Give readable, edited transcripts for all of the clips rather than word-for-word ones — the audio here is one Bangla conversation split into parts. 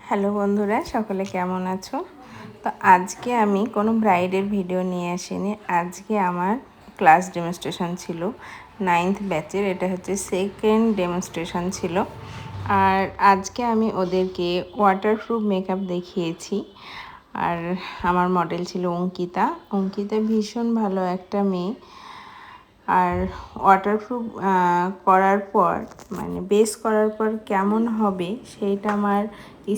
হ্যালো বন্ধুরা, সকলে কেমন আছো? তো আজকে আমি কোনো ব্রাইডের ভিডিও নিয়ে আসিনি। আজকে আমার ক্লাস ডেমনস্ট্রেশন ছিল 9th ব্যাচের। এটা হচ্ছে সেকেন্ড ডেমনস্ট্রেশন ছিল। আর আজকে আমি ওদেরকে ওয়াটারপ্রুফ মেকআপ দেখিয়েছি। আর আমার মডেল ছিল অঙ্কিতা। অঙ্কিতা ভীষণ ভালো একটা মেয়ে। আর ওয়াটারপ্রুফ করার পর মানে বেস করার পর কেমন হবে সেইটা আমার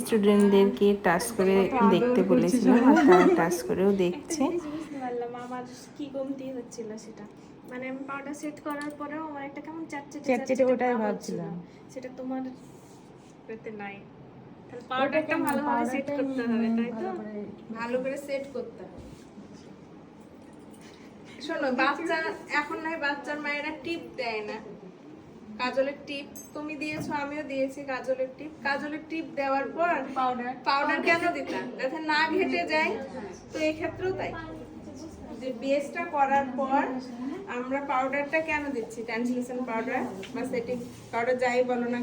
স্টুডেন্টদেরকে টাচ করে দেখতে বলেছিলাম, আর তারা টাচ করেও দেখছে। বুঝতে পারলাম আমার কি কমতি হচ্ছিল সেটা, মানে আমি পাউডার সেট করার পরেও আমার একটা কেমন চ্যাটচেটে ওটাই ভাবছিলাম, সেটা তোমার পেতে নাই। তাহলে পাউডারটা ভালোভাবে সেট করতে হবে, তাই তো? ভালো করে সেট করতে হবে। শোনো, বাচ্চা এখন নয়, বাচ্চার মায়েরা টিপ দেয় না, কাজলের টিপ তুমি দিয়েছো, আমিও দিয়েছি কাজলের টিপ দেওয়ার পর পাউডার কেন দিতাম, যাতে না ঘেটে যায়। তো এই ক্ষেত্রেও তাই, যে বেসটা করার পর আমরা পাউডারটা কেন দিচ্ছি, ট্রান্সলুসেন্ট পাউডার বা সেটিং পাউডার যাই বলো না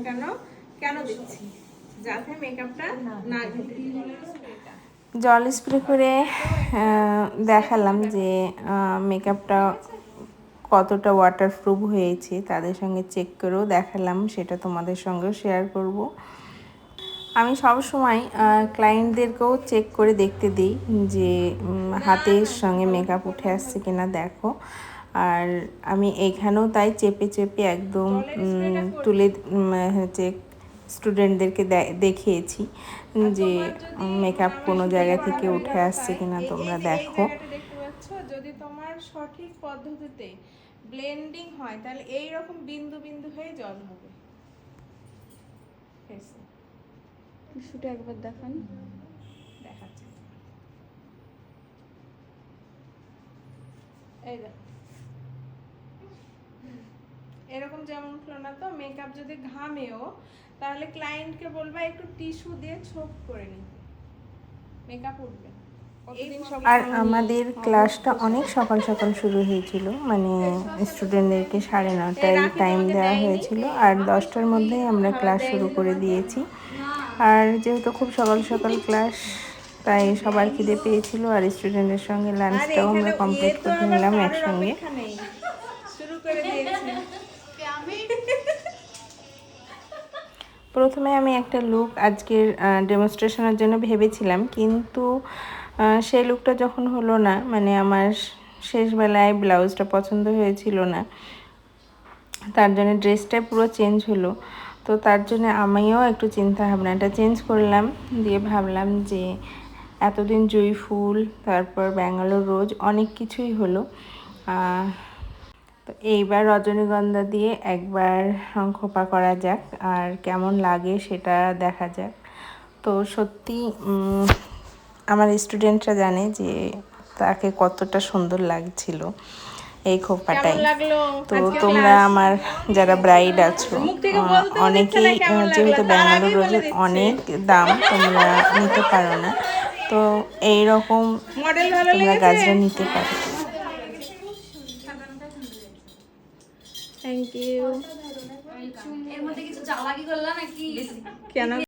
কেন দিচ্ছি, যাতে মেকআপটা না ঘেটে। জল স্প্রে করে দেখালাম যে মেকআপটা কতটা ওয়াটারপ্রুফ হয়েছে, তাদের সঙ্গে চেক করেও দেখালাম, সেটা তোমাদের সঙ্গেও শেয়ার করব। আমি সব সময় ক্লায়েন্টদেরকেও চেক করে দেখতে দিই যে হাতের সঙ্গে মেকআপ উঠে আসছে কিনা দেখো। আর আমি এইখানেও তাই চেপে চেপে একদম তুলে হচ্ছে স্টুডেন্টদেরকে দেখিয়েছি যে মেকআপ কোনো জায়গা থেকে উঠে আসছে কিনা তোমরা দেখো। যদি তোমার সঠিক পদ্ধতিতে ব্লেন্ডিং হয় তাহলে এই রকম বিন্দু বিন্দু হয়ে জল হবে। শুটে একবার দেখান, দেখাচ্ছি। এই দেখো, এরকম যেমন উঠলো না তো। মেকআপ যদি ঘামেও তাহলে ক্লায়েন্টকে বলবা একটু টিস্যু দিয়ে ছোপ করে নিতে, মেকআপ উঠবে। আর আমাদের ক্লাসটা অনেক সকাল সকাল শুরু হয়েছিল, মানে স্টুডেন্টদেরকে 9:30টায় টাইম দেওয়া হয়েছিল, আর 10টার মধ্যেই আমরা ক্লাস শুরু করে দিয়েছি। আর যেহেতু খুব সকাল সকাল ক্লাস, তাই সবার খিদে পেয়েছিল, আর স্টুডেন্টের সঙ্গে লাঞ্চটাও আমরা কমপ্লিট করে নিলাম একসঙ্গে। প্রথমে আমি একটা লুক আজকের ডেমনস্ট্রেশনের জন্য ভেবেছিলাম, কিন্তু সেই লুকটা যখন হলো না, মানে আমার শেষবেলায় ব্লাউজটা পছন্দ হয়েছিল না, তার জন্য ড্রেসটাই পুরো চেঞ্জ হলো। তো তার জন্য আমিও একটু চিন্তা ভাবনাটা চেঞ্জ করলাম, দিয়ে ভাবলাম যে এতদিন জুঁইফুল, তারপর ব্যাঙ্গালোর রোজ, অনেক কিছুই হলো। তো এইবার রজনীগন্ধা দিয়ে একবার খোপা করা যাক, আর কেমন লাগে সেটা দেখা যাক। তো সত্যি আমার স্টুডেন্টরা জানে যে তাকে কতটা সুন্দর লাগছিল এই খোপাটাই। তো তোমরা আমার যারা ব্রাইড আছো, অনেকেই যেহেতু ব্যাঙ্গালোর রোজের অনেক দাম, তোমরা নিতে পারো না, তো এইরকম তোমরা গাজরা নিতে পারো। Thank you. এর মধ্যে কিছু জ্বালাকি করলা নাকি? কেন?